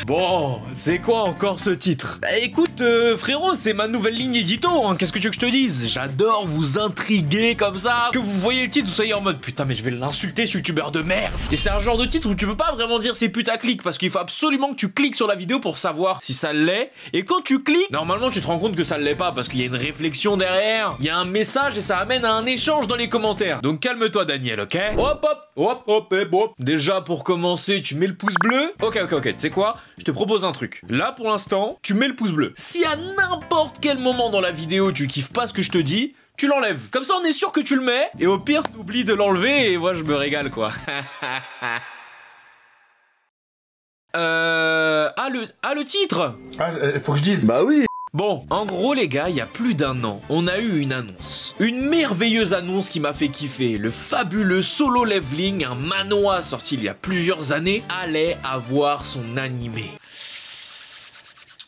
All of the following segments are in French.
Bon, c'est quoi encore ce titre? Bah, écoute, frérot, c'est ma nouvelle ligne édito, hein. Qu'est-ce que tu veux que je te dise? J'adore vous intriguer comme ça, que vous voyez le titre, vous soyez en mode putain, mais je vais l'insulter ce youtubeur de merde. Et c'est un genre de titre où tu peux pas vraiment dire c'est putaclic, parce qu'il faut absolument que tu cliques sur la vidéo pour savoir si ça l'est. Et quand tu cliques, normalement tu te rends compte que ça l'est pas, parce qu'il y a une réflexion derrière, il y a un message et ça amène à un échange dans les commentaires. Donc calme-toi Daniel, ok? Hop hop, hop hop, hop. Déjà pour commencer, tu mets le pouce bleu. Ok, tu sais quoi? Je te propose un truc. Là pour l'instant, tu mets le pouce bleu. Si à n'importe quel moment dans la vidéo tu kiffes pas ce que je te dis, tu l'enlèves. Comme ça on est sûr que tu le mets, et au pire t'oublies de l'enlever et moi je me régale quoi. Le titre. Ah, faut que je dise. Bah oui. Bon, en gros les gars, il y a plus d'un an, on a eu une annonce. Une merveilleuse annonce qui m'a fait kiffer. Le fabuleux Solo Leveling, un manhwa sorti il y a plusieurs années, allait avoir son animé.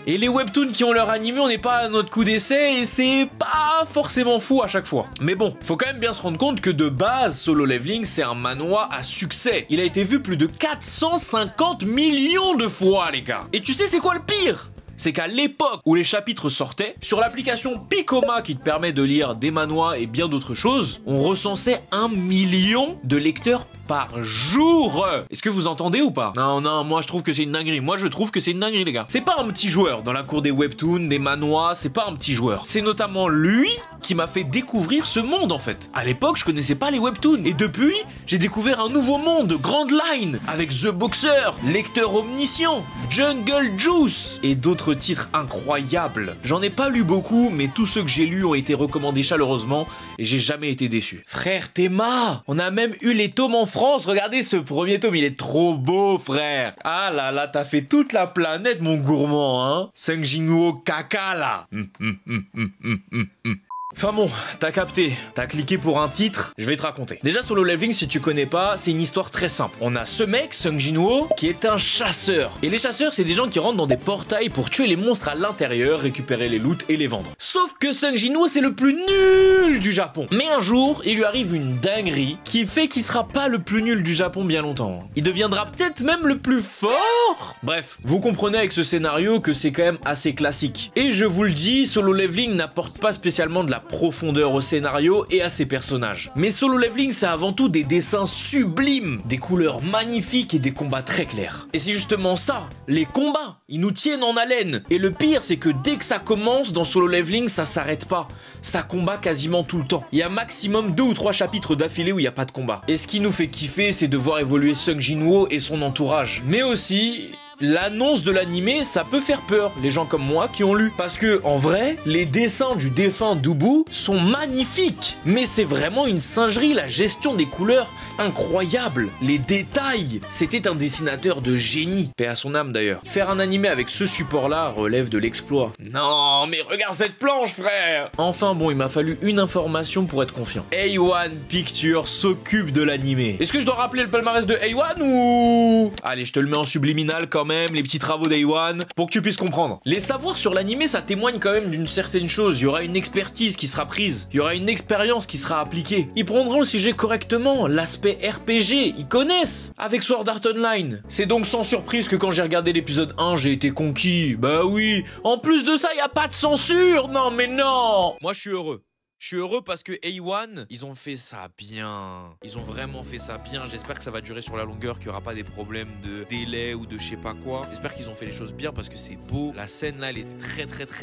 Et les webtoons qui ont leur animé, on n'est pas à notre coup d'essai et c'est pas forcément fou à chaque fois. Mais bon, faut quand même bien se rendre compte que de base, Solo Leveling, c'est un manhwa à succès. Il a été vu plus de 450 millions de fois, les gars. Et tu sais c'est quoi le pire ? C'est qu'à l'époque où les chapitres sortaient, sur l'application Picoma qui te permet de lire des manhwas et bien d'autres choses, on recensait 1 million de lecteurs par jour. Est-ce que vous entendez ou pas? Non, moi je trouve que c'est une dinguerie. Moi je trouve que c'est une dinguerie les gars. C'est pas un petit joueur dans la cour des webtoons, des manhwas, c'est pas un petit joueur. C'est notamment lui qui m'a fait découvrir ce monde en fait. À l'époque je connaissais pas les webtoons et depuis j'ai découvert un nouveau monde, Grand Line, avec The Boxer, Lecteur Omniscient, Jungle Juice et d'autres titres incroyables. J'en ai pas lu beaucoup mais tous ceux que j'ai lus ont été recommandés chaleureusement et j'ai jamais été déçu. Frère Théma, on a même eu les tomes en France, regardez ce premier tome, il est trop beau frère. Ah là là, t'as fait toute la planète mon gourmand hein. Sung Jin-woo caca là. Enfin bon, t'as capté, t'as cliqué pour un titre, je vais te raconter. Déjà Solo Leveling, si tu connais pas, c'est une histoire très simple. On a ce mec, Sung Jin-woo, qui est un chasseur. Et les chasseurs, c'est des gens qui rentrent dans des portails pour tuer les monstres à l'intérieur, récupérer les loots et les vendre. Sauf que Sung Jin-woo, c'est le plus nul du Japon. Mais un jour, il lui arrive une dinguerie qui fait qu'il sera pas le plus nul du Japon bien longtemps. Il deviendra peut-être même le plus fort. Bref, vous comprenez avec ce scénario que c'est quand même assez classique. Et je vous le dis, Solo Leveling n'apporte pas spécialement de la profondeur au scénario et à ses personnages. Mais Solo Leveling, c'est avant tout des dessins sublimes, des couleurs magnifiques et des combats très clairs. Et c'est justement ça, les combats, ils nous tiennent en haleine. Et le pire, c'est que dès que ça commence dans Solo Leveling, ça s'arrête pas. Ça combat quasiment tout le temps. Il y a maximum 2 ou 3 chapitres d'affilée où il n'y a pas de combat. Et ce qui nous fait kiffer, c'est de voir évoluer Sung Jin-woo et son entourage. Mais aussi l'annonce de l'animé, ça peut faire peur, les gens comme moi qui ont lu. Parce que, en vrai, les dessins du défunt Dubu sont magnifiques. Mais c'est vraiment une singerie, la gestion des couleurs, incroyable. Les détails, c'était un dessinateur de génie. Paix à son âme d'ailleurs. Faire un animé avec ce support-là relève de l'exploit. Non, mais regarde cette planche, frère. Enfin bon, il m'a fallu une information pour être confiant. A1 Pictures s'occupe de l'animé. Est-ce que je dois rappeler le palmarès de A1 ou... Allez, je te le mets en subliminal quand même, les petits travaux d'A1, pour que tu puisses comprendre. Les savoirs sur l'animé, ça témoigne quand même d'une certaine chose. Il y aura une expertise qui sera prise. Il y aura une expérience qui sera appliquée. Ils prendront le sujet correctement. L'aspect RPG, ils connaissent. Avec Sword Art Online. C'est donc sans surprise que quand j'ai regardé l'épisode 1, j'ai été conquis. Bah oui. En plus de ça, il n'y a pas de censure. Non mais non. Moi, je suis heureux. Je suis heureux parce que A1, ils ont fait ça bien. Ils ont vraiment fait ça bien. J'espère que ça va durer sur la longueur, qu'il n'y aura pas des problèmes de délai ou de je sais pas quoi. J'espère qu'ils ont fait les choses bien parce que c'est beau. La scène là, elle est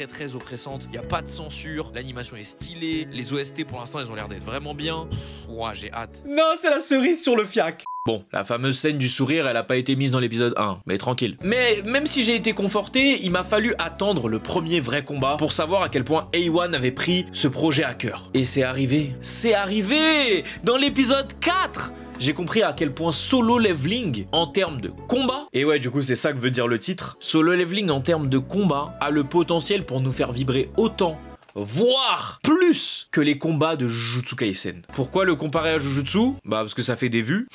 très oppressante. Il n'y a pas de censure. L'animation est stylée. Les OST pour l'instant, elles ont l'air d'être vraiment bien. Ouah, j'ai hâte. Non, c'est la cerise sur le fiac. Bon, la fameuse scène du sourire, elle a pas été mise dans l'épisode 1, mais tranquille. Mais même si j'ai été conforté, il m'a fallu attendre le premier vrai combat pour savoir à quel point A1 avait pris ce projet à cœur. Et c'est arrivé. C'est arrivé dans l'épisode 4. J'ai compris à quel point Solo Leveling, en termes de combat, et ouais, du coup, c'est ça que veut dire le titre, Solo Leveling, en termes de combat, a le potentiel pour nous faire vibrer autant, voire plus que les combats de Jujutsu Kaisen. Pourquoi le comparer à Jujutsu? Bah, parce que ça fait des vues.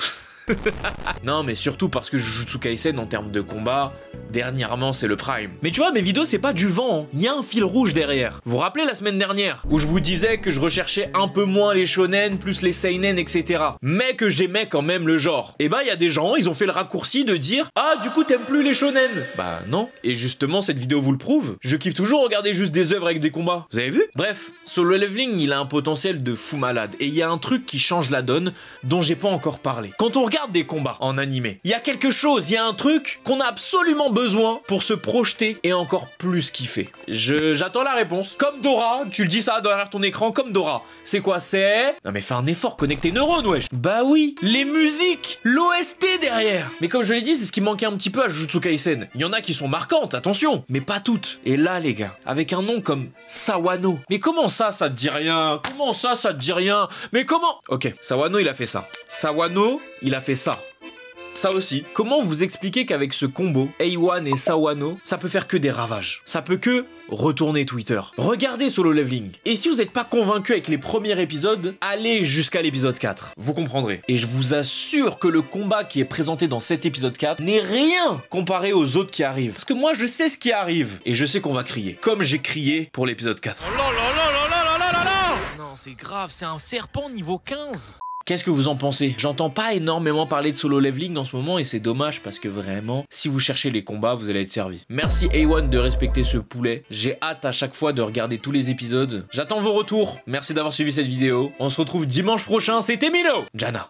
Non, mais surtout parce que Jujutsu Kaisen, en termes de combat, dernièrement, c'est le prime. Mais tu vois, mes vidéos, c'est pas du vent. Il y a un fil rouge derrière. Vous vous rappelez la semaine dernière, où je vous disais que je recherchais un peu moins les shonen, plus les seinen, etc. Mais que j'aimais quand même le genre. Et bah, il y a des gens, ils ont fait le raccourci de dire « Ah, du coup, t'aimes plus les shonen ?» Bah non. Et justement, cette vidéo vous le prouve. Je kiffe toujours regarder juste des œuvres avec des combats. Vous avez vu? Bref, Solo Leveling, il a un potentiel de fou malade. Et il y a un truc qui change la donne, dont j'ai pas encore parlé. Quand on regarde des combats en animé, il y a quelque chose, il y a un truc qu'on a absolument besoin pour se projeter et encore plus kiffer. J'attends la réponse. Comme Dora, tu le dis ça derrière ton écran, comme Dora. C'est quoi? C'est... Non mais fais un effort, connecte tes neurones, wesh. Bah oui, les musiques, l'OST derrière. Mais comme je l'ai dit, c'est ce qui manquait un petit peu à Jujutsu Kaisen. Il y en a qui sont marquantes, attention, mais pas toutes. Et là, les gars, avec un nom comme Sawano. Mais comment ça te dit rien? Comment ça te dit rien? Mais comment? Ok, Sawano, il a fait ça. Sawano, il a fait ça. Ça aussi. Comment vous expliquer qu'avec ce combo, A1 et Sawano, ça peut faire que des ravages? Ça peut que retourner Twitter. Regardez Solo Leveling. Et si vous n'êtes pas convaincu avec les premiers épisodes, allez jusqu'à l'épisode 4. Vous comprendrez. Et je vous assure que le combat qui est présenté dans cet épisode 4 n'est rien comparé aux autres qui arrivent. Parce que moi, je sais ce qui arrive. Et je sais qu'on va crier. Comme j'ai crié pour l'épisode 4. Oh là là là là là là là là! Non, c'est grave, c'est un serpent niveau 15. Qu'est-ce que vous en pensez? J'entends pas énormément parler de Solo Leveling en ce moment et c'est dommage parce que vraiment, si vous cherchez les combats, vous allez être servi. Merci A1 de respecter ce poulet. J'ai hâte à chaque fois de regarder tous les épisodes. J'attends vos retours. Merci d'avoir suivi cette vidéo. On se retrouve dimanche prochain. C'était Milo Jana.